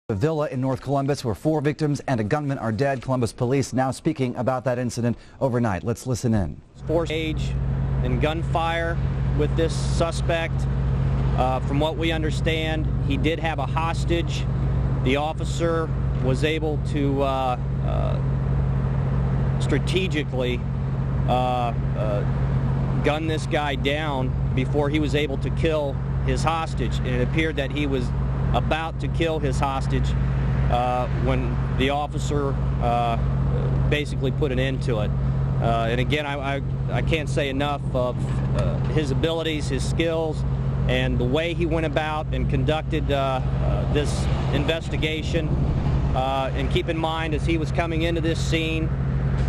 A villa in North Columbus where 4 victims and a gunman are dead. Columbus police now speaking about that incident overnight. Let's listen in. Forced age and gunfire with this suspect. From what we understand, he did have a hostage. The officer was able to strategically gun this guy down before he was able to kill his hostage. And it appeared that he was about to kill his hostage when the officer basically put an end to it. And again, I can't say enough of his abilities, his skills, and the way he went about and conducted this investigation. And keep in mind, as he was coming into this scene,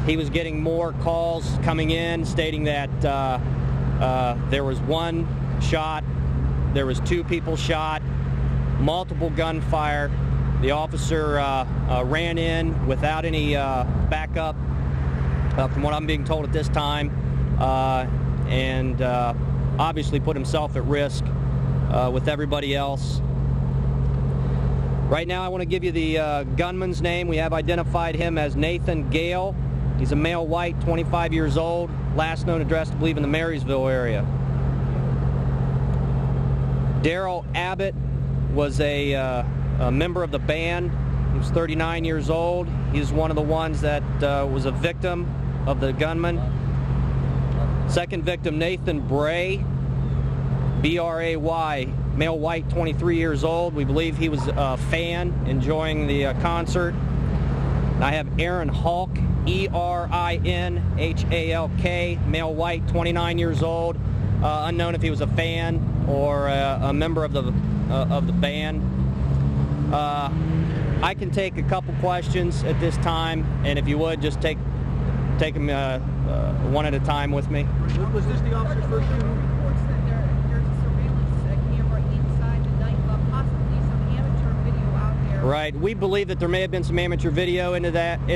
he was getting more calls coming in stating that there was 1 shot, there was 2 people shot, multiple gunfire. The officer ran in without any backup, from what I'm being told at this time, and obviously put himself at risk with everybody else. Right now I want to give you the gunman's name. We have identified him as Nathan Gale. He's a male, white, 25 years old, last known address, I believe, in the Marysville area. Darrell Abbott was a member of the band. He was 39 years old. He's one of the ones that was a victim of the gunman. Second victim, Nathan Bray, B-R-A-Y, male, white, 23 years old. We believe he was a fan enjoying the concert. And I have Erin Halk, E-R-I-N-H-A-L-K, male, white, 29 years old. Unknown if he was a fan or a member of the band. I can take a couple questions at this time, and if you would, just take them one at a time with me. Was this the officer's first shooting? Reports that there's a surveillance camera inside the nightclub, possibly some amateur video out there. Right. We believe that there may have been some amateur video in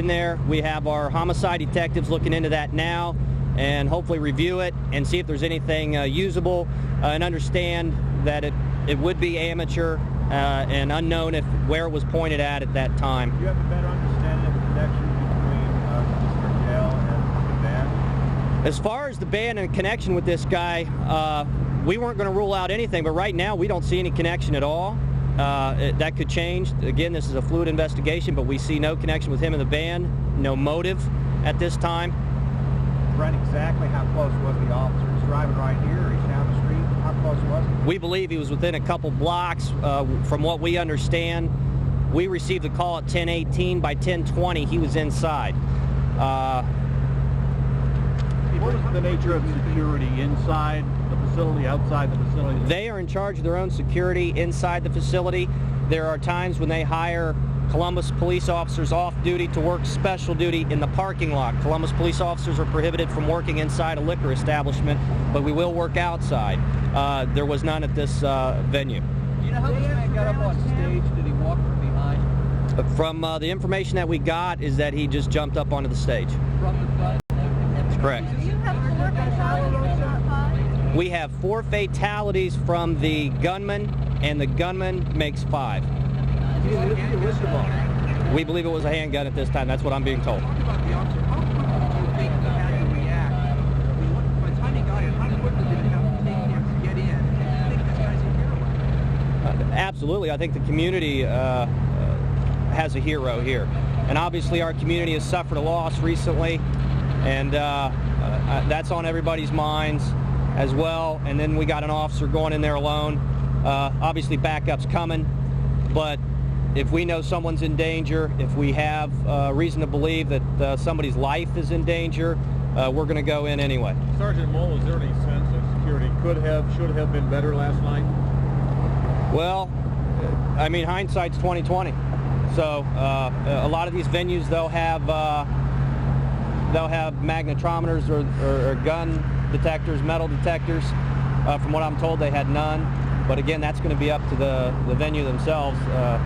there. We have our homicide detectives looking into that now, and hopefully review it and see if there's anything usable, and understand that it would be amateur and unknown where it was pointed at that time. Do you have a better understanding of the connection between Mr. Gale and the band? As far as the band and connection with this guy, we weren't going to rule out anything, but right now we don't see any connection at all. That could change. Again, this is a fluid investigation, but we see no connection with him and the band, no motive at this time. Brent, exactly how close was the officer? He's driving right here, or he's down the street? How close was he? We believe he was within a couple blocks. From what we understand, we received a call at 10:18. By 10:20, he was inside. What is the nature of security inside the facility, outside the facility? They are in charge of their own security inside the facility. There are times when they hire Columbus police officers off duty to work special duty in the parking lot. Columbus police officers are prohibited from working inside a liquor establishment, but we will work outside. There was none at this venue. You know how this man got up on stage? Did he walk from behind? From the information that we got is that he just jumped up onto the stage. From the front? Correct. Do you have 4 fatalities? We have 4 fatalities from the gunman, and the gunman makes 5. We believe it was a handgun at this time. That's what I'm being told. Talk about the officer. How quickly do you think he had to react? By the time he got in, how quickly did it have to take him to get in? Do you think this guy's a hero? Absolutely. I think the community has a hero here. And obviously our community has suffered a loss recently, and that's on everybody's minds as well. And then we got an officer going in there alone. Obviously backup's coming, but if we know someone's in danger, if we have reason to believe that somebody's life is in danger, we're going to go in anyway. Sergeant Mole, is there any sense that security should have been better last night? Well, I mean, hindsight's 20/20. So a lot of these venues, they'll have magnetometers or gun detectors, metal detectors. From what I'm told, they had none. But again, that's going to be up to the venue themselves to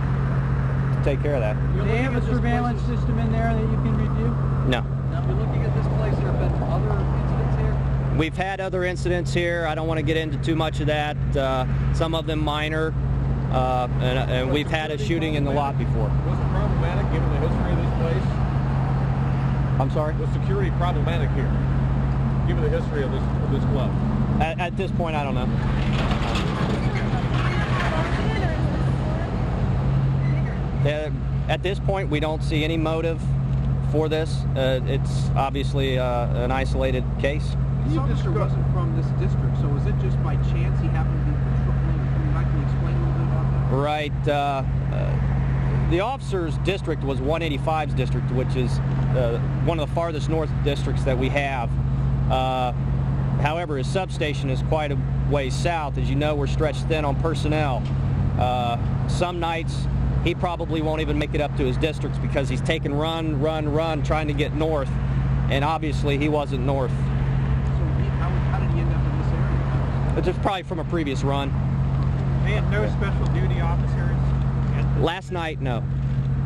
take care of that. Do they have a surveillance system in there that you can review? No. Now, you're looking at this place, there have been other incidents here? We've had other incidents here. I don't want to get into too much of that. Some of them minor. and we've had a shooting in the lot before. Was it problematic given the history of this place? I'm sorry? Was security problematic here, given the history of this club? At this point, I don't know. At this point, we don't see any motive for this. It's obviously an isolated case. This officer wasn't from this district, so was it just by chance he happened to be patrolling? I mean, can you explain a little bit about that? Right. The officer's district was 185's district, which is one of the farthest north districts that we have. However, his substation is quite a ways south. As you know, we're stretched thin on personnel. Some nights, he probably won't even make it up to his districts because he's taking run, trying to get north, and obviously he wasn't north. So how did he end up in this area? It's just probably from a previous run. They had no special duty officers? Last night, no.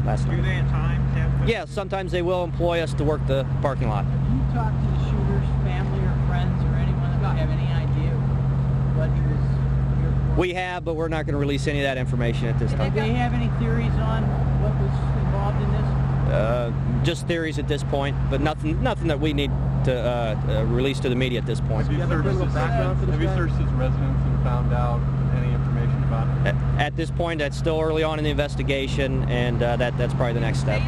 Last night. Do they at times have? Yeah, sometimes they will employ us to work the parking lot. Have you talked to the shooter's family or friends or anyone that have any idea what he was here for? We have, but we're not going to release any of that information at this Do time. they have any theories on what was involved in this? Just theories at this point, but nothing that we need to release to the media at this point. Have you searched his residence and found out any information about it? At this point, that's still early on in the investigation, and that's probably the next step.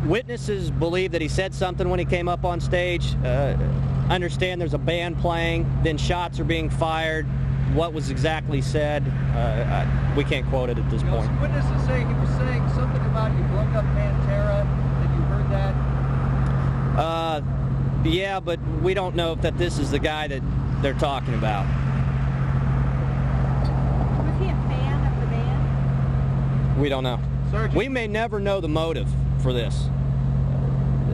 Witnesses believe that he said something when he came up on stage. Understand there's a band playing, then shots are being fired. What was exactly said, we can't quote it at this point. Some witnesses say he was saying something about you broke up Pantera. Have you heard that? Yeah, but we don't know if this is the guy that they're talking about. Was he a fan of the band? We don't know. Sergeant. We may never know the motive for this.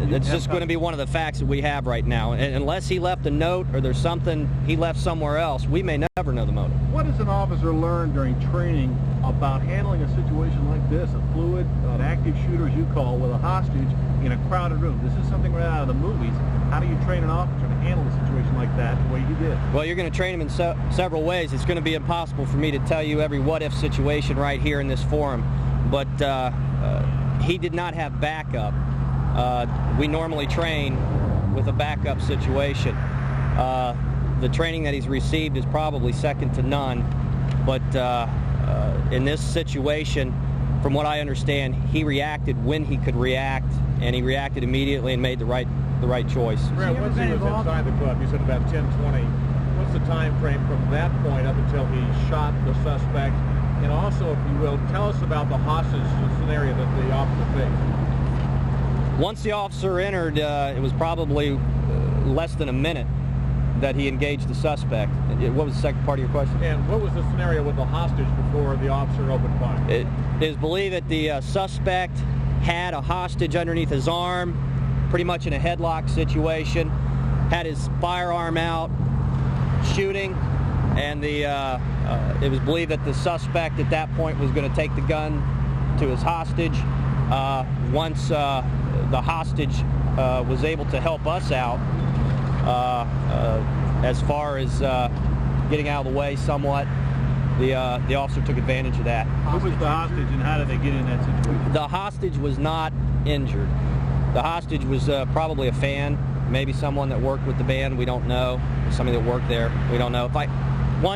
It's just going to be one of the facts that we have right now. And unless he left a note or there's something he left somewhere else, we may never know the motive. What does an officer learn during training about handling a situation like this, a fluid, an active shooter, as you call, with a hostage in a crowded room? This is something right out of the movies. How do you train an officer to handle a situation like that the way you did? Well, you're going to train him in several ways. It's going to be impossible for me to tell you every what-if situation right here in this forum. But he did not have backup. We normally train with a backup situation. The training that he's received is probably second to none, but in this situation, from what I understand, he reacted when he could react, and he reacted immediately and made the right choice. Brad, once he was inside the club, you said about 10:20. What's the time frame from that point up until he shot the suspect? And also, if you will, tell us about the hostage scenario that the officer faced. Once the officer entered, it was probably less than a minute that he engaged the suspect. What was the second part of your question? And what was the scenario with the hostage before the officer opened fire? It is believed that the suspect had a hostage underneath his arm, pretty much in a headlock situation, had his firearm out, shooting, and it was believed that the suspect at that point was going to take the gun to his hostage. Once the hostage was able to help us out as far as getting out of the way somewhat, the officer took advantage of that. Who was the hostage and how did they get in that situation? The hostage was not injured. The hostage was probably a fan, maybe someone that worked with the band, we don't know. Somebody that worked there, we don't know.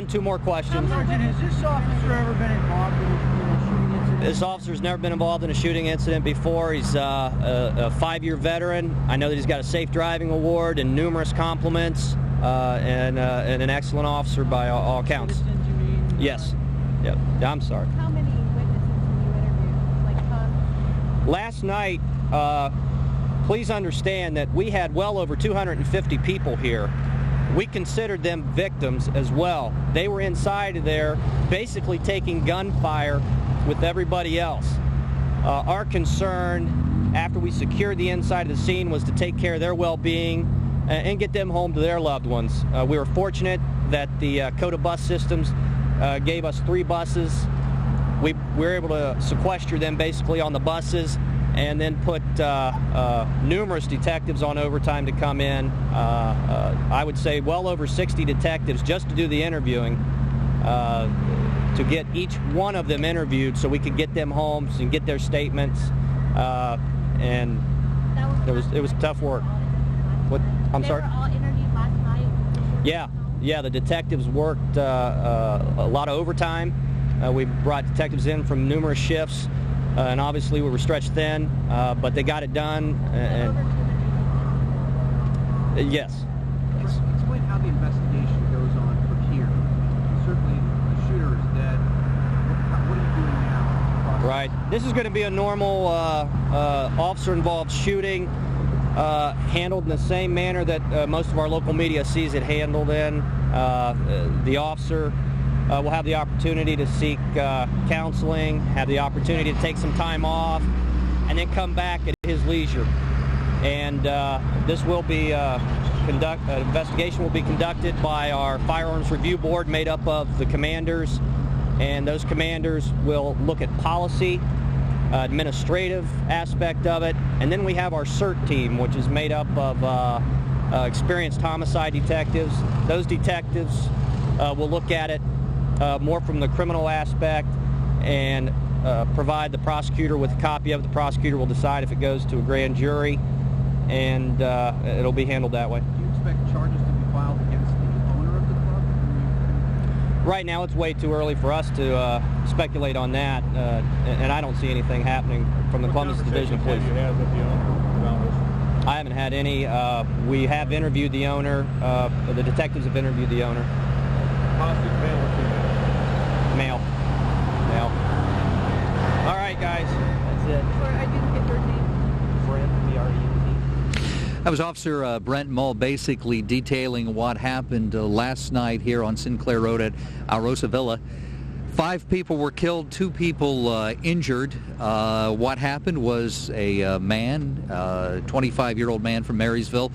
Two more questions. Sergeant, has this officer ever been involved in a shooting incident? This officer's never been involved in a shooting incident before. He's a 5-year veteran. I know that he's got a safe driving award and numerous compliments, and an excellent officer by all accounts. Citizens, you mean? Yes. Yep. I'm sorry. How many witnesses have you interviewed? Like tons? Last night, please understand that we had well over 250 people here. We considered them victims as well. They were inside of there basically taking gunfire with everybody else. Our concern after we secured the inside of the scene was to take care of their well-being and get them home to their loved ones. We were fortunate that the Coda Bus Systems gave us 3 buses. We were able to sequester them basically on the buses and then put numerous detectives on overtime to come in. I would say well over 60 detectives just to do the interviewing to get each one of them interviewed so we could get them homes and get their statements. And it was tough work. What? I'm sorry? They were all interviewed last night? Yeah, the detectives worked a lot of overtime. We brought detectives in from numerous shifts, and obviously we were stretched thin, but they got it done. Yes. Explain how the investigation goes on from here. Certainly the shooter is dead. What are you doing now? Right. This is going to be a normal officer-involved shooting, handled in the same manner that most of our local media sees it handled in. The officer will have the opportunity to seek counseling, have the opportunity to take some time off, and then come back at his leisure. And this will be investigation will be conducted by our Firearms Review Board, made up of the commanders, and those commanders will look at policy, administrative aspect of it, and then we have our CERT team, which is made up of experienced homicide detectives. Those detectives will look at it more from the criminal aspect and provide the prosecutor with a copy of it. The prosecutor will decide if it goes to a grand jury, and it'll be handled that way. Do you expect charges to be filed against the owner of the club? Right now it's way too early for us to speculate on that, and I don't see anything happening from the Columbus Division of Police. Have you had with the owner about this? I haven't had any. We have interviewed the owner. The detectives have interviewed the owner. Hostage male or female? Male. All right, guys. That's it. Sorry, I didn't get your name. Brent, B-R-E-N-T. That was Officer Brent Mull basically detailing what happened last night here on Sinclair Road at Alrosa Villa. 5 people were killed, 2 people injured. What happened was a man, 25-year-old man from Marysville,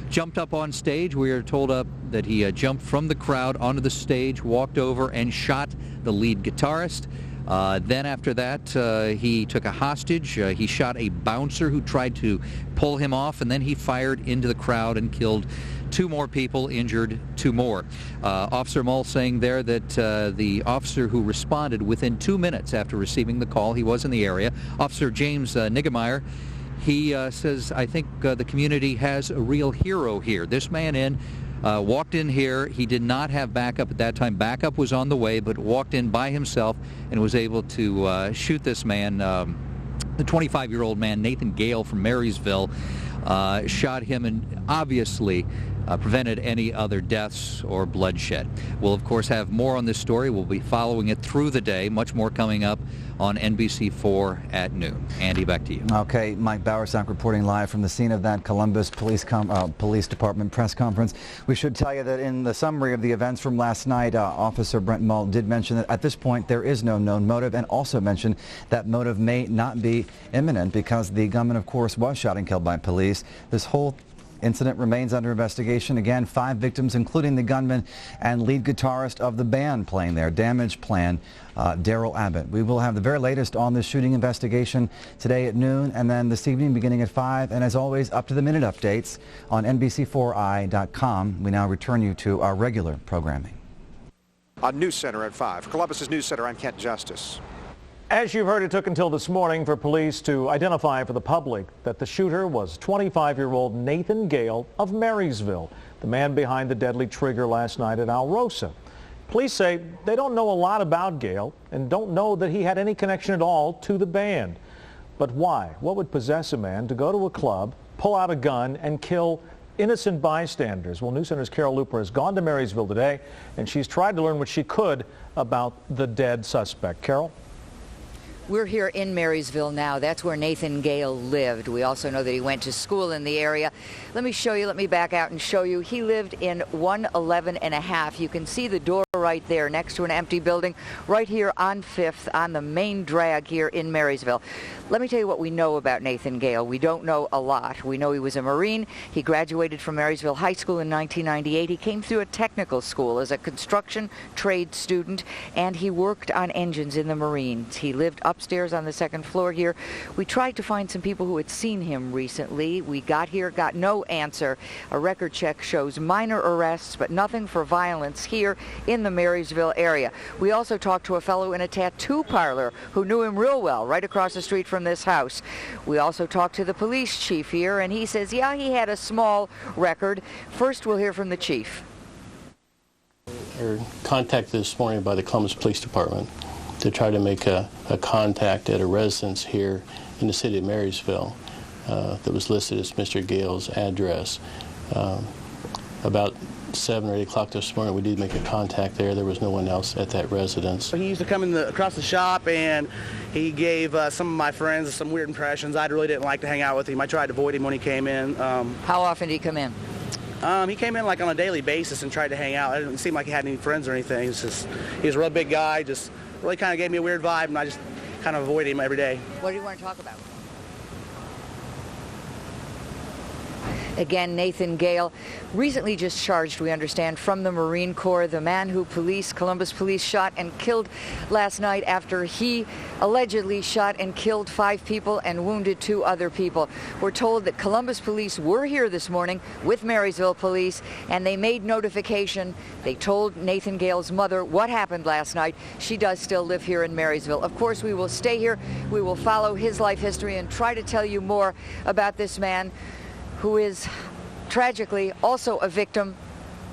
jumped up on stage. We are told that he jumped from the crowd onto the stage, walked over and shot the lead guitarist. Then after that, he took a hostage. He shot a bouncer who tried to pull him off, and then he fired into the crowd and killed 2 more people, injured 2 more. Officer Mull saying there that the officer who responded within 2 minutes after receiving the call, he was in the area, Officer James Niggemeyer, he says, I think the community has a real hero here. This man walked in here. He did not have backup at that time. Backup was on the way, but walked in by himself and was able to shoot this man. The 25-year-old man, Nathan Gale from Marysville, shot him and obviously prevented any other deaths or bloodshed. We'll, of course, have more on this story. We'll be following it through the day. Much more coming up on NBC4 at noon. Andy, back to you. Okay, Mike Bowersock reporting live from the scene of that Columbus Police Department press conference. We should tell you that in the summary of the events from last night, Officer Brent Mull did mention that at this point there is no known motive, and also mentioned that motive may not be imminent because the gunman, of course, was shot and killed by police. This whole incident remains under investigation. Again, 5 victims, including the gunman and lead guitarist of the band playing there, Damageplan, Darrell Abbott. We will have the very latest on this shooting investigation today at noon, and then this evening beginning at 5. And as always, up-to-the-minute updates on NBC4i.com. We now return you to our regular programming. On News Center at 5. Columbus's News Center, I'm Kent Justice. As you've heard, it took until this morning for police to identify for the public that the shooter was 25-year-old Nathan Gale of Marysville, the man behind the deadly trigger last night at Alrosa. Police say they don't know a lot about Gale and don't know that he had any connection at all to the band. But why? What would possess a man to go to a club, pull out a gun, and kill innocent bystanders? Well, News Center's Carol Looper has gone to Marysville today, and she's tried to learn what she could about the dead suspect. Carol? We're here in Marysville now. That's where Nathan Gale lived. We also know that he went to school in the area. Let me back out and show you. He lived in 111 and a half. You can see the door right there next to an empty building right here on 5th on the main drag here in Marysville. Let me tell you what we know about Nathan Gale. We don't know a lot. We know he was a Marine. He graduated from Marysville High School in 1998. He came through a technical school as a construction trade student, and he worked on engines in the Marines. He lived upstairs on the 2nd floor here. We tried to find some people who had seen him recently. We got here, got no answer. A record check shows minor arrests, but nothing for violence here in the the Marysville area. We also talked to a fellow in a tattoo parlor who knew him real well, right across the street from this house. We also talked to the police chief here, and he says, yeah, he had a small record. First, we'll hear from the chief. We were contacted this morning by the Columbus Police Department to try to make a contact at a residence here in the city of Marysville that was listed as Mr. Gale's address. About 7 or 8 o'clock this morning, we did make a contact there. There was no one else at that residence. He used to come across the shop, and he gave some of my friends some weird impressions. I really didn't like to hang out with him. I tried to avoid him when he came in. How often did he come in? He came in like on a daily basis and tried to hang out. It didn't seem like he had any friends or anything. He was a real big guy, just really kind of gave me a weird vibe, and I just kind of avoided him every day. What do you want to talk about? Again, Nathan Gale, recently discharged, we understand, from the Marine Corps, the man who Columbus police shot and killed last night after he allegedly shot and killed 5 people and wounded 2 other people. We're told that Columbus police were here this morning with Marysville police, and they made notification. They told Nathan Gale's mother what happened last night. She does still live here in Marysville. Of course, we will stay here. We will follow his life history and try to tell you more about this man who is tragically also a victim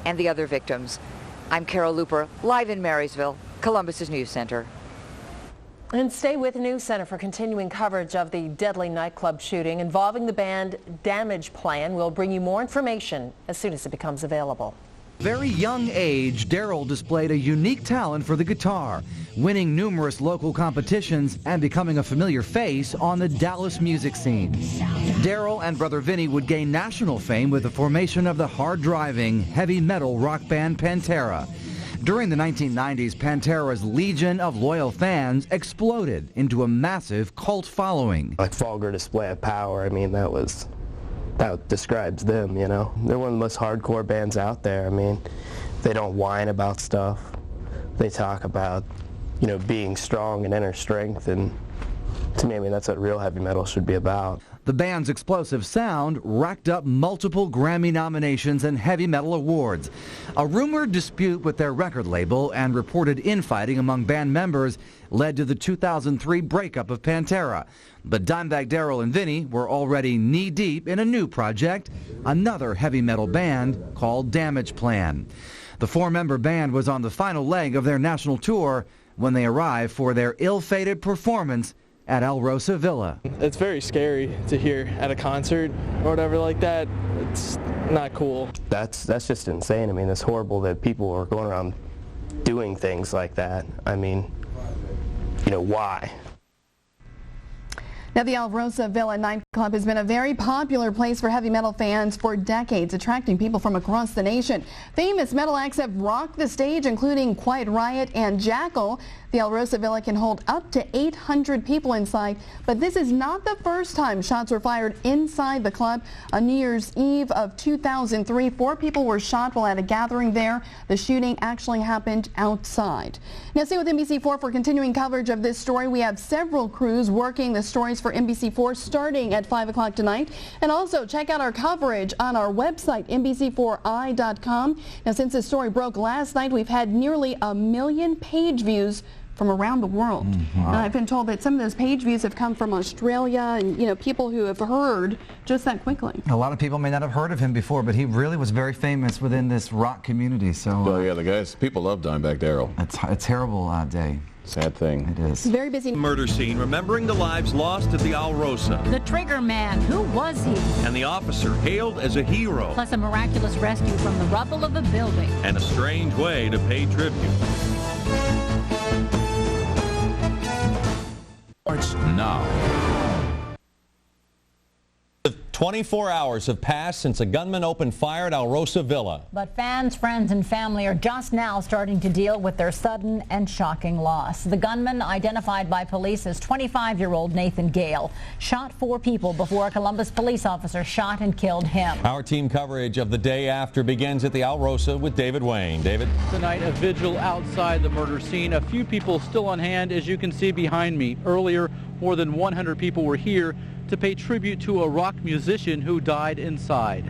and the other victims. I'm Carol Looper, live in Marysville, Columbus's News Center. And stay with News Center for continuing coverage of the deadly nightclub shooting involving the band Damageplan. We'll bring you more information as soon as it becomes available. Very young age, Darrell displayed a unique talent for the guitar, winning numerous local competitions and becoming a familiar face on the Dallas music scene. Darrell and brother Vinny would gain national fame with the formation of the hard-driving, heavy metal rock band Pantera. During the 1990s, Pantera's legion of loyal fans exploded into a massive cult following. Like vulgar display of power, I mean, that describes them, you know. They're one of the most hardcore bands out there. I mean, they don't whine about stuff. They talk about, you know, being strong and inner strength, and to me, I mean, that's what real heavy metal should be about. The band's explosive sound racked up multiple Grammy nominations and heavy metal awards. A rumored dispute with their record label and reported infighting among band members led to the 2003 breakup of Pantera. But Dimebag Darrell and Vinny were already knee-deep in a new project, another heavy metal band called Damageplan. The 4-member band was on the final leg of their national tour when they arrived for their ill-fated performance at Alrosa Villa. It's very scary to hear at a concert or whatever like that. It's not cool. That's just insane. I mean, it's horrible that people are going around doing things like that. I mean, you know, why? Now, the Alrosa Villa nightclub has been a very popular place for heavy metal fans for decades, attracting people from across the nation. Famous metal acts have rocked the stage, including Quiet Riot and Jackal. The Alrosa Villa can hold up to 800 people inside, but this is not the first time shots were fired inside the club. On New Year's Eve of 2003, 4 people were shot while at a gathering there. The shooting actually happened outside. Now, stay with NBC4 for continuing coverage of this story. We have several crews working the stories for NBC4 starting at 5 o'clock tonight. And also check out our coverage on our website, NBC4i.com. Now, since this story broke last night, we've had nearly 1 million page views from around the world. Wow. And I've been told that some of those page views have come from Australia and, you know, people who have heard just that quickly. A lot of people may not have heard of him before, but he really was very famous within this rock community. So, oh yeah, the guys, people love Dimebag Darrell. It's a terrible day. Sad thing. It is. Very busy. Murder scene, remembering the lives lost at the Alrosa. The trigger man, who was he? And the officer hailed as a hero. Plus a miraculous rescue from the rubble of a building. And a strange way to pay tribute. Now. 24 hours have passed since a gunman opened fire at Alrosa Villa. But fans, friends, and family are just now starting to deal with their sudden and shocking loss. The gunman, identified by police as 25-year-old Nathan Gale, shot 4 people before a Columbus police officer shot and killed him. Our team coverage of the day after begins at the Alrosa with David Wayne. David? Tonight, a vigil outside the murder scene. A few people still on hand, as you can see behind me. Earlier, more than 100 people were here to pay tribute to a rock musician who died inside.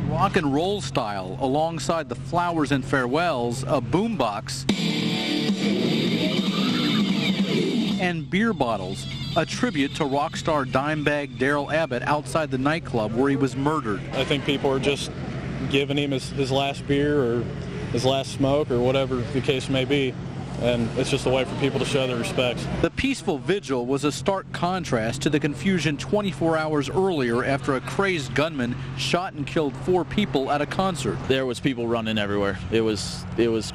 Rock and roll style, alongside the flowers and farewells, a boombox, and beer bottles, a tribute to rock star Dimebag Darrell Abbott outside the nightclub where he was murdered. I think people are just giving him his last beer or his last smoke or whatever the case may be. And it's just a way for people to show their respects. The peaceful vigil was a stark contrast to the confusion 24 hours earlier after a crazed gunman shot and killed 4 people at a concert. There was people running everywhere. It was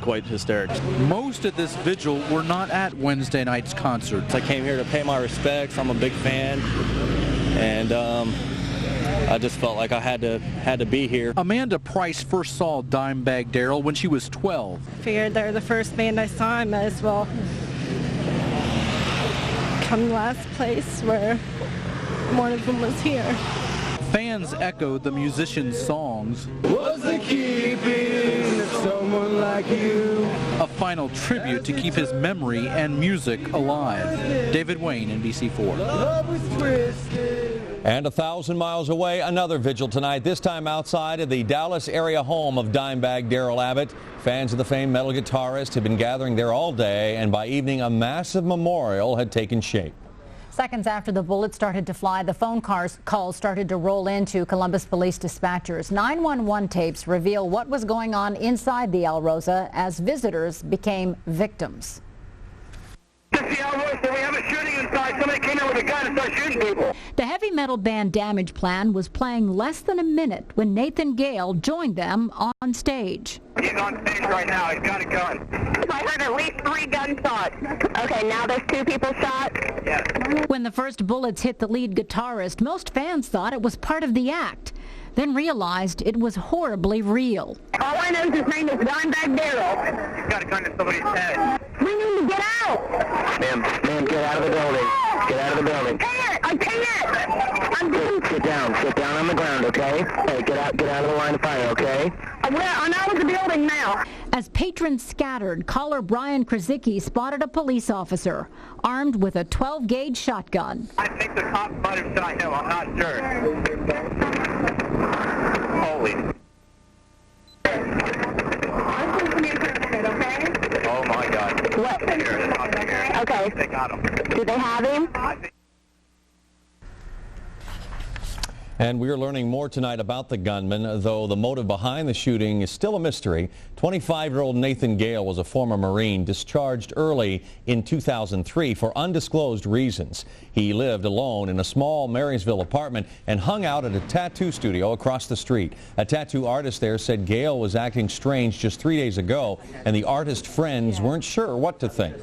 quite hysterical. Most at this vigil were not at Wednesday night's concert. I came here to pay my respects. I'm a big fan, and I just felt like I had to be here. Amanda Price first saw Dimebag Darrell when she was 12. Figured they're the first band I saw, I might as well come last place where one of them was here. Fans echoed the musician's songs. What's the keeping of someone like you? A final tribute to keep his memory and music alive. David Wayne, NBC4. Love was twisted. And 1,000 miles away, another vigil tonight, this time outside of the Dallas area home of Dimebag Darrell Abbott. Fans of the famed metal guitarist had been gathering there all day, and by evening a massive memorial had taken shape. Seconds after the bullets started to fly, the phone calls started to roll into Columbus police dispatchers. 911 tapes reveal what was going on inside the Alrosa as visitors became victims. We have a shooting inside. Somebody came in with a gun and started shooting people. The heavy metal band Damageplan was playing less than a minute when Nathan Gale joined them on stage. He's on stage right now. He's got a gun. I heard at least 3 gunshots. Okay, now there's 2 people shot. Yes. When the first bullets hit the lead guitarist, most fans thought it was part of the act, then realized it was horribly real. All I know is his name is Dimebag Darrell. He's got a gun to somebody's head. We need to get out. Ma'am, get out of the building. Get out of the building. I can't. I'm just... Sit down on the ground, okay? Hey, get out of the line of fire, okay? I'm out of the building now. As patrons scattered, caller Brian Krasicki spotted a police officer armed with a 12-gauge shotgun. I think the cops might have shot him. I'm not sure. Holy. Oh my God. What? Okay. They got him. Do they have him? And we are learning more tonight about the gunman, though the motive behind the shooting is still a mystery. 25-year-old Nathan Gale was a former Marine discharged early in 2003 for undisclosed reasons. He lived alone in a small Marysville apartment and hung out at a tattoo studio across the street. A tattoo artist there said Gale was acting strange just 3 days ago, and the artist friends weren't sure what to think.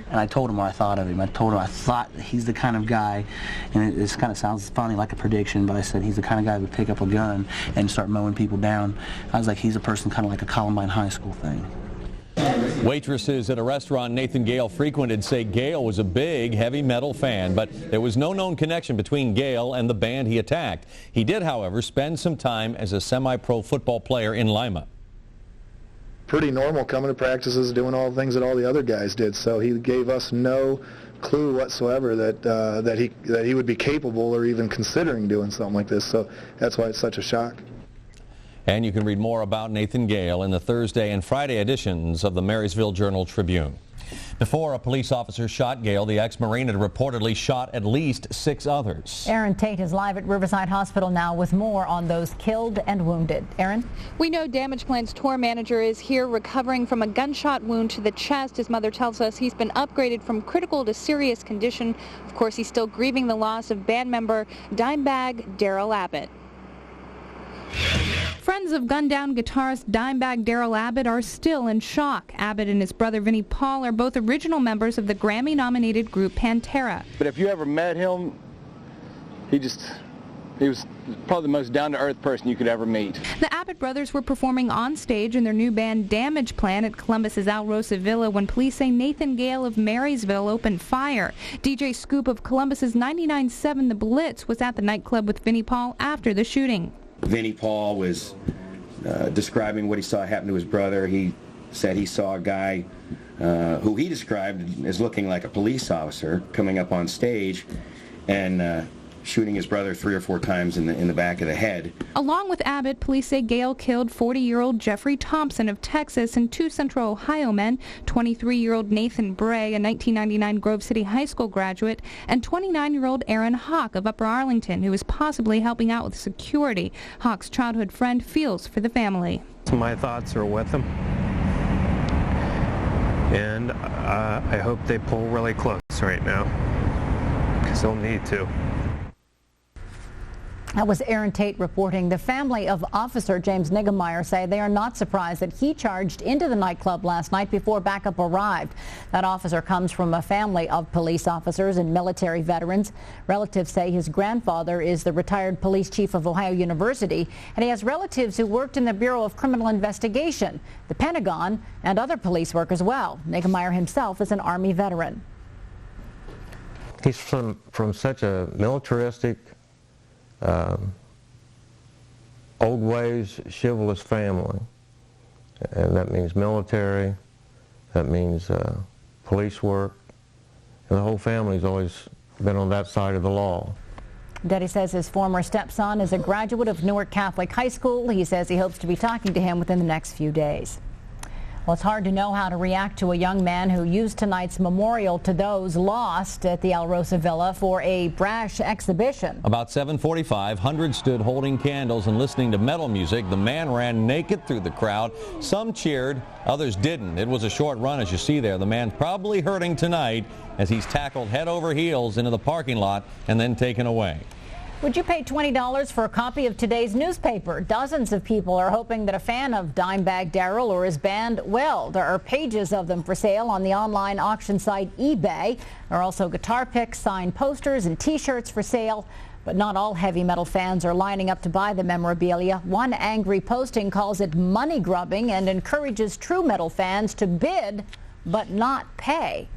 And I told him what I thought of him. I told him I thought he's the kind of guy, and this kind of sounds funny like a prediction, but I said he's the kind of guy who would pick up a gun and start mowing people down. I was like, he's a person kind of like a Columbine High School thing. Waitresses at a restaurant Nathan Gale frequented say Gale was a big heavy metal fan, but there was no known connection between Gale and the band he attacked. He did, however, spend some time as a semi-pro football player in Lima. Pretty normal, coming to practices, doing all the things that all the other guys did. So he gave us no clue whatsoever that he would be capable or even considering doing something like this. So that's why it's such a shock. And you can read more about Nathan Gale in the Thursday and Friday editions of the Marysville Journal-Tribune. Before a police officer shot Gale, the ex-Marine had reportedly shot at least 6 others. Erin Tate is live at Riverside Hospital now with more on those killed and wounded. Erin? We know Damageplan's tour manager is here recovering from a gunshot wound to the chest. His mother tells us he's been upgraded from critical to serious condition. Of course, he's still grieving the loss of band member Dimebag Darrell Abbott. Friends of gunned-down guitarist Dimebag Darrell Abbott are still in shock. Abbott and his brother Vinnie Paul are both original members of the Grammy-nominated group Pantera. But if you ever met him, he was probably the most down-to-earth person you could ever meet. The Abbott brothers were performing on stage in their new band Damageplan at Columbus's Alrosa Villa when police say Nathan Gale of Marysville opened fire. DJ Scoop of Columbus's 99.7 The Blitz was at the nightclub with Vinnie Paul after the shooting. Vinnie Paul was describing what he saw happen to his brother. He said he saw a guy who he described as looking like a police officer coming up on stage, and shooting his brother 3 or 4 times in the back of the head. Along with Abbott, police say Gale killed 40-year-old Jeffrey Thompson of Texas and 2 Central Ohio men, 23-year-old Nathan Bray, a 1999 Grove City High School graduate, and 29-year-old Erin Halk of Upper Arlington, who is possibly helping out with security. Halk's childhood friend feels for the family. My thoughts are with them, and I hope they pull really close right now, because they'll need to. That was Aaron Tate reporting. The family of Officer James Niggemeyer say they are not surprised that he charged into the nightclub last night before backup arrived. That officer comes from a family of police officers and military veterans. Relatives say his grandfather is the retired police chief of Ohio University, and he has relatives who worked in the Bureau of Criminal Investigation, the Pentagon, and other police work as well. Niggemeyer himself is an Army veteran. He's from such a militaristic, old ways, chivalrous family, and that means military, that means police work, and the whole family's always been on that side of the law. Daddy says his former stepson is a graduate of Newark Catholic High School. He says he hopes to be talking to him within the next few days. Well, it's hard to know how to react to a young man who used tonight's memorial to those lost at the Alrosa Villa for a brash exhibition. About 7:45, hundreds stood holding candles and listening to metal music. The man ran naked through the crowd. Some cheered, others didn't. It was a short run, as you see there. The man's probably hurting tonight as he's tackled head over heels into the parking lot and then taken away. Would you pay $20 for a copy of today's newspaper? Dozens of people are hoping that a fan of Dimebag Darrell or his band will. There are pages of them for sale on the online auction site eBay. There are also guitar picks, signed posters, and T-shirts for sale. But not all heavy metal fans are lining up to buy the memorabilia. One angry posting calls it money grubbing and encourages true metal fans to bid but not pay.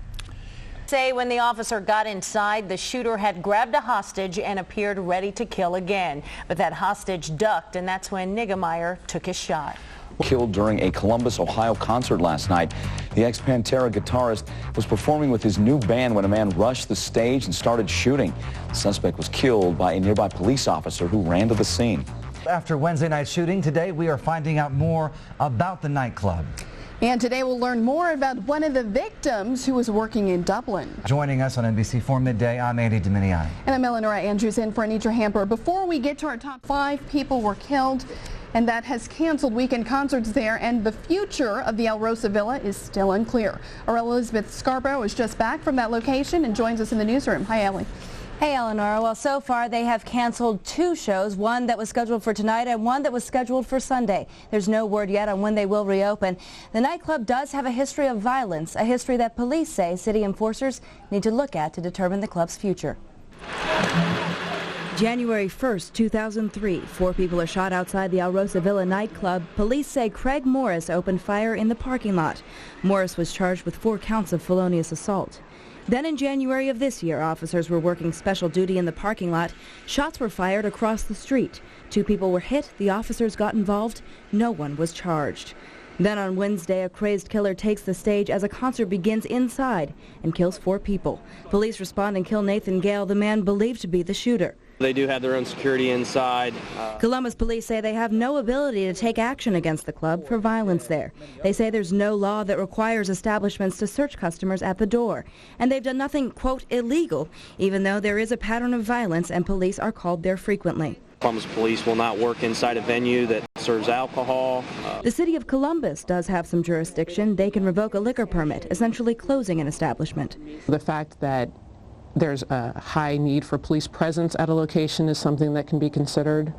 Say when the officer got inside, the shooter had grabbed a hostage and appeared ready to kill again. But that hostage ducked, and that's when Niggemeyer took his shot. Killed during a Columbus, Ohio concert last night. The ex-Pantera guitarist was performing with his new band when a man rushed the stage and started shooting. The suspect was killed by a nearby police officer who ran to the scene. After Wednesday night's shooting, today we are finding out more about the nightclub. And today we'll learn more about one of the victims who was working in Dublin. Joining us on NBC4 Midday, I'm DimeADozen. And I'm Eleanor Andrews in for Anitra Hamper. Before we get to our top 5, people were killed, and that has canceled weekend concerts there, and the future of the Alrosa Villa is still unclear. Our Elizabeth Scarborough is just back from that location and joins us in the newsroom. Hi, Ellie. Hey, Eleanor. Well, so far they have canceled 2 shows, one that was scheduled for tonight and one that was scheduled for Sunday. There's no word yet on when they will reopen. The nightclub does have a history of violence, a history that police say city enforcers need to look at to determine the club's future. January 1st, 2003, 4 people are shot outside the Alrosa Villa nightclub. Police say Craig Morris opened fire in the parking lot. Morris was charged with 4 counts of felonious assault. Then in January of this year, officers were working special duty in the parking lot. Shots were fired across the street. 2 people were hit. The officers got involved. No one was charged. Then on Wednesday, a crazed killer takes the stage as a concert begins inside and kills 4 people. Police respond and kill Nathan Gale, the man believed to be the shooter. They do have their own security inside. Columbus police say they have no ability to take action against the club for violence there. They say there's no law that requires establishments to search customers at the door. And they've done nothing, quote, illegal, even though there is a pattern of violence and police are called there frequently. Columbus police will not work inside a venue that serves alcohol. The city of Columbus does have some jurisdiction. They can revoke a liquor permit, essentially closing an establishment. The fact that there's a high need for police presence at a location is something that can be considered.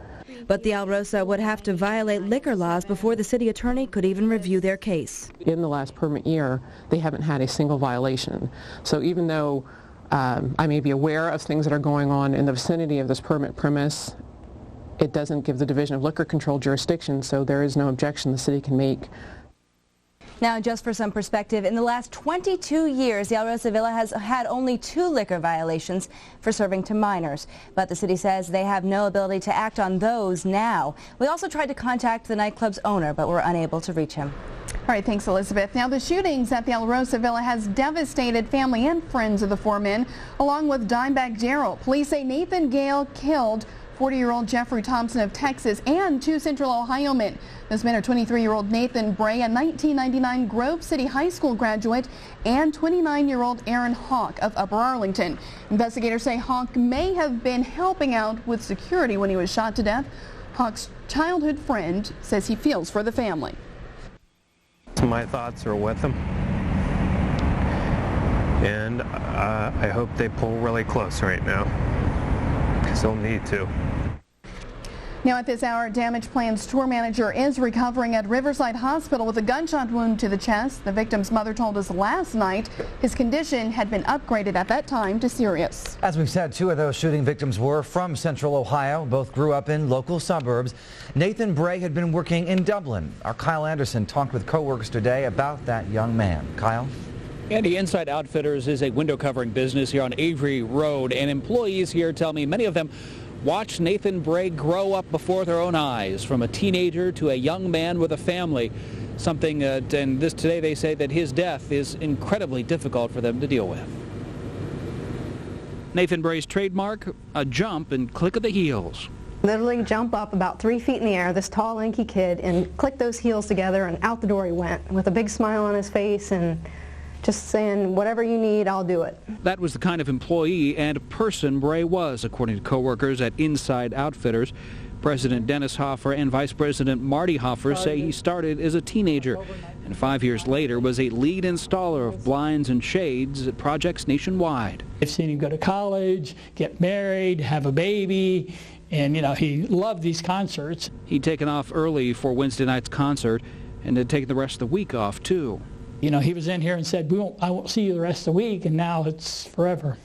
But the Alrosa would have to violate liquor laws before the city attorney could even review their case. In the last permit year, they haven't had a single violation. So even though I may be aware of things that are going on in the vicinity of this permit premise, it doesn't give the Division of Liquor Control jurisdiction, so there is no objection the city can make. Now, just for some perspective, in the last 22 years, the Alrosa Villa has had only 2 liquor violations for serving to minors. But the city says they have no ability to act on those now. We also tried to contact the nightclub's owner, but were unable to reach him. All right, thanks, Elizabeth. Now, the shootings at the Alrosa Villa has devastated family and friends of the four men, along with Dimebag Darrell. Police say Nathan Gale killed 40-year-old Jeff Thompson of Texas and two Central Ohio men. Those men are 23-year-old Nathan Bray, a 1999 Grove City High School graduate, and 29-year-old Erin Halk of Upper Arlington. Investigators say Halk may have been helping out with security when he was shot to death. Halk's childhood friend says he feels for the family. My thoughts are with them, and I hope they pull really close right now, because they'll need to. Now at this hour, Damageplan's tour manager is recovering at Riverside Hospital with a gunshot wound to the chest. The victim's mother told us last night his condition had been upgraded at that time to serious. As we've said, two of those shooting victims were from Central Ohio. Both grew up in local suburbs. Nathan Bray had been working in Dublin. Our Kyle Anderson talked with co-workers today about that young man. Kyle? Andy, Inside Outfitters is a window covering business here on Avery Road, and employees here tell me many of them watched Nathan Bray grow up before their own eyes, from a teenager to a young man with a family. Something, and this today they say that his death is incredibly difficult for them to deal with. Nathan Bray's trademark, a jump and click of the heels. Literally jump up about 3 feet in the air, this tall, lanky kid, and click those heels together, and out the door he went with a big smile on his face and just saying, whatever you need, I'll do it. That was the kind of employee and person Bray was, according to co-workers at Inside Outfitters. President Dennis Hoffer and Vice President Marty Hoffer say he started as a teenager and 5 years later was a lead installer of blinds and shades at projects nationwide. I've seen him go to college, get married, have a baby, and, you know, he loved these concerts. He'd taken off early for Wednesday night's concert and had taken the rest of the week off, too. You know, he was in here and said, I won't see you the rest of the week, and now it's forever.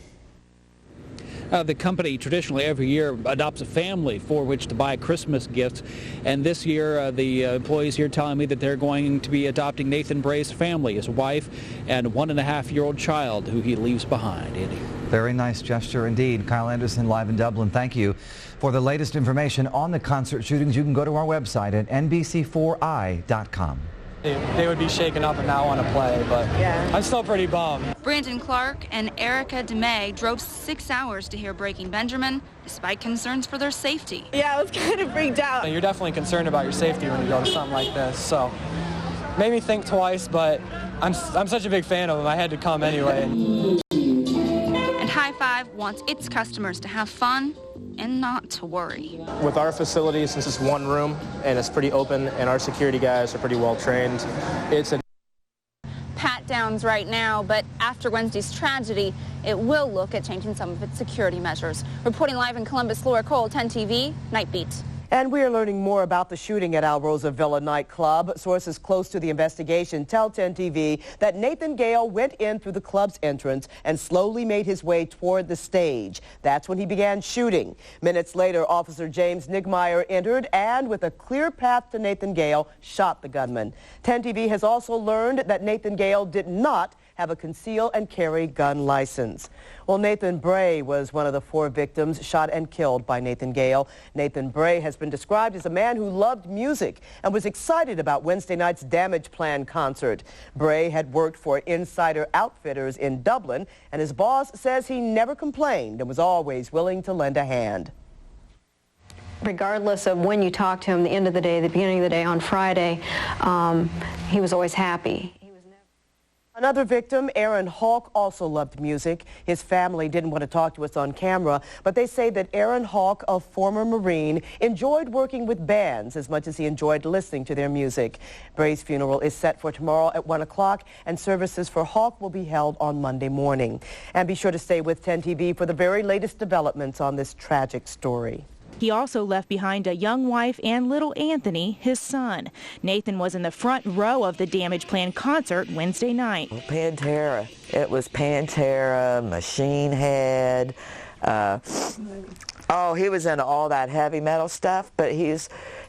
The company traditionally every year adopts a family for which to buy Christmas gifts, and this year the employees here telling me that they're going to be adopting Nathan Bray's family, his wife and 1.5-year-old child who he leaves behind. Andy. Very nice gesture indeed. Kyle Anderson live in Dublin. Thank you. For the latest information on the concert shootings, you can go to our website at NBC4i.com. They would be shaken up and not want to play, but yeah. I'm still pretty bummed. Brandon Clark and Erica DeMay drove 6 hours to hear Breaking Benjamin, despite concerns for their safety. Yeah, I was kind of freaked out. You're definitely concerned about your safety when you go to something like this, so made me think twice, but I'm such a big fan of them, I had to come anyway. And High Five wants its customers to have fun and not to worry. With our facility, since it's one room and it's pretty open and our security guys are pretty well trained, it's a pat-downs right now, but after Wednesday's tragedy, it will look at changing some of its security measures. Reporting live in Columbus, Laura Cole, 10 TV, Night Beat. And we are learning more about the shooting at Alrosa Villa nightclub. Sources close to the investigation tell 10 TV that Nathan Gale went in through the club's entrance and slowly made his way toward the stage. That's when he began shooting. Minutes later, Officer James Nigmeyer entered and, with a clear path to Nathan Gale, shot the gunman. 10 TV has also learned that Nathan Gale did not have a conceal and carry gun license. Well, Nathan Bray was one of the 4 victims shot and killed by Nathan Gale. Nathan Bray has been described as a man who loved music and was excited about Wednesday night's Damageplan concert. Bray had worked for Insider Outfitters in Dublin, and his boss says he never complained and was always willing to lend a hand. Regardless of when you talk to him, the end of the day, the beginning of the day on Friday, he was always happy. Another victim, Erin Halk, also loved music. His family didn't want to talk to us on camera, but they say that Erin Halk, a former Marine, enjoyed working with bands as much as he enjoyed listening to their music. Bray's funeral is set for tomorrow at 1 o'clock, and services for Halk will be held on Monday morning. And be sure to stay with 10 TV for the very latest developments on this tragic story. He also left behind a young wife and little Anthony, his son. Nathan was in the front row of the Damageplan concert Wednesday night. Pantera. It was Pantera, Machine Head, Oh, he was into all that heavy metal stuff, but him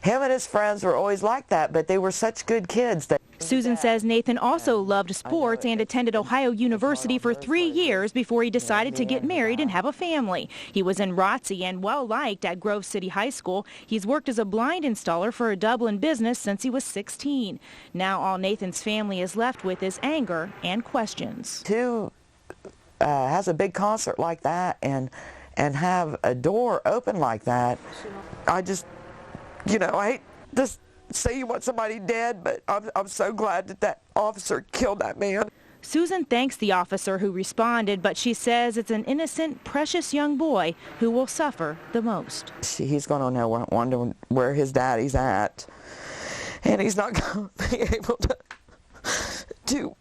and his friends were always like that, but they were such good kids. Susan says Nathan also loved sports and attended Ohio University for 3 years before he decided to get married and have a family. He was in ROTC and well-liked at Grove City High School. He's worked as a blind installer for a Dublin business since he was 16. Now all Nathan's family is left with is anger and questions. Who has a big concert like that and have a door open like that? I just, I hate to say you want somebody dead, but I'm so glad that officer killed that man. Susan thanks the officer who responded, but she says it's an innocent, precious young boy who will suffer the most. He's going to know, wonder where his daddy's at, and he's not going to be able to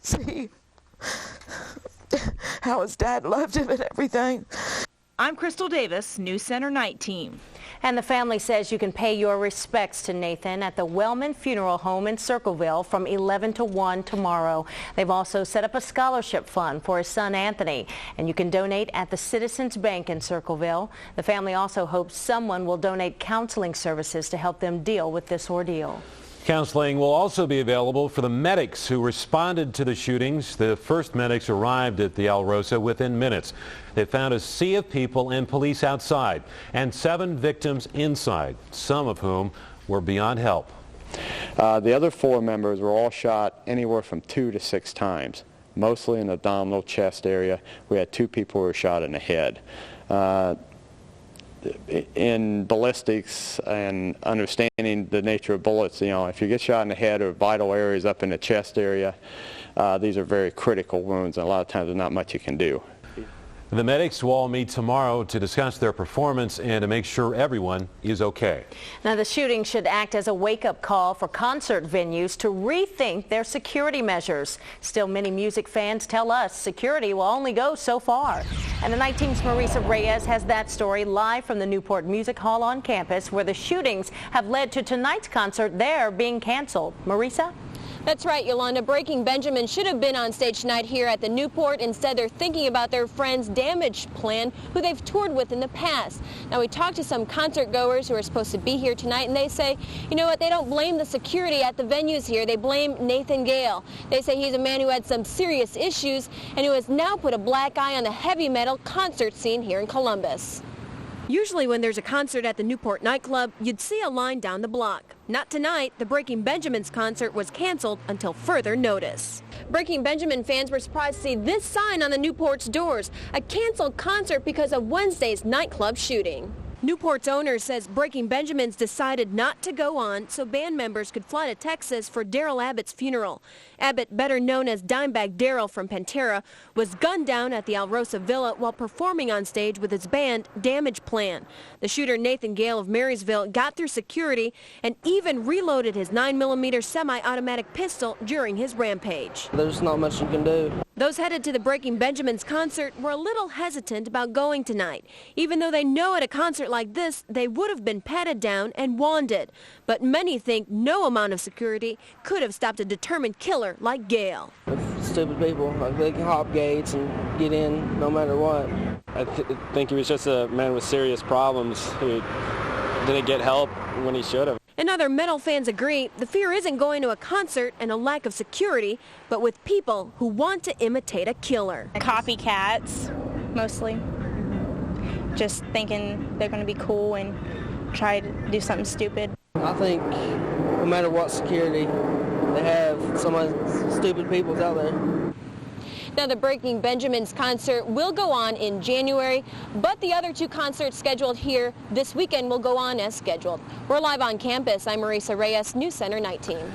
see how his dad loved him and everything. I'm Crystal Davis, News Center Night Team. And the family says you can pay your respects to Nathan at the Wellman Funeral Home in Circleville from 11 to 1 tomorrow. They've also set up a scholarship fund for his son Anthony, and you can donate at the Citizens Bank in Circleville. The family also hopes someone will donate counseling services to help them deal with this ordeal. Counseling will also be available for the medics who responded to the shootings. The first medics arrived at the Alrosa within minutes. They found a sea of people and police outside and 7 victims inside, some of whom were beyond help. The other 4 members were all shot anywhere from 2 to 6 times, mostly in the abdominal chest area. We had 2 people who were shot in the head. In ballistics and understanding the nature of bullets, if you get shot in the head or vital areas up in the chest area, these are very critical wounds, and a lot of times there's not much you can do. The medics will all meet tomorrow to discuss their performance and to make sure everyone is okay. Now, the shooting should act as a wake-up call for concert venues to rethink their security measures. Still, many music fans tell us security will only go so far. And the Night Team's Marisa Reyes has that story live from the Newport Music Hall on campus, where the shootings have led to tonight's concert there being canceled. Marisa? That's right, Yolanda. Breaking Benjamin should have been on stage tonight here at the Newport. Instead, they're thinking about their friends Damageplan, who they've toured with in the past. Now, we talked to some concert goers who are supposed to be here tonight, and they say, you know what, they don't blame the security at the venues here. They blame Nathan Gale. They say he's a man who had some serious issues and who has now put a black eye on the heavy metal concert scene here in Columbus. Usually when there's a concert at the Newport nightclub, you'd see a line down the block. Not tonight. The Breaking Benjamin's concert was canceled until further notice. Breaking Benjamin fans were surprised to see this sign on the Newport's doors, a canceled concert because of Wednesday's nightclub shooting. Newport's owner says Breaking Benjamin's decided not to go on so band members could fly to Texas for Darrell Abbott's funeral. Abbott, better known as Dimebag Darrell from Pantera, was gunned down at the Alrosa Villa while performing on stage with his band Damageplan. The shooter, Nathan Gale of Marysville, got through security and even reloaded his 9mm semi-automatic pistol during his rampage. There's not much you can do. Those headed to the Breaking Benjamin's concert were a little hesitant about going tonight, even though they know at a concert like this they would have been patted down and wanded. But many think no amount of security could have stopped a determined killer like Gale. Stupid people, they can hop gates and get in no matter what. I think he was just a man with serious problems who didn't get help when he should have. And other metal fans agree the fear isn't going to a concert and a lack of security, but with people who want to imitate a killer. Copycats, mostly. Just thinking they're going to be cool and try to do something stupid. I think no matter what security they have, some stupid people's out there. Now, the Breaking Benjamin's concert will go on in January, but the other 2 concerts scheduled here this weekend will go on as scheduled. We're live on campus. I'm Marisa Reyes, News Center Night Team.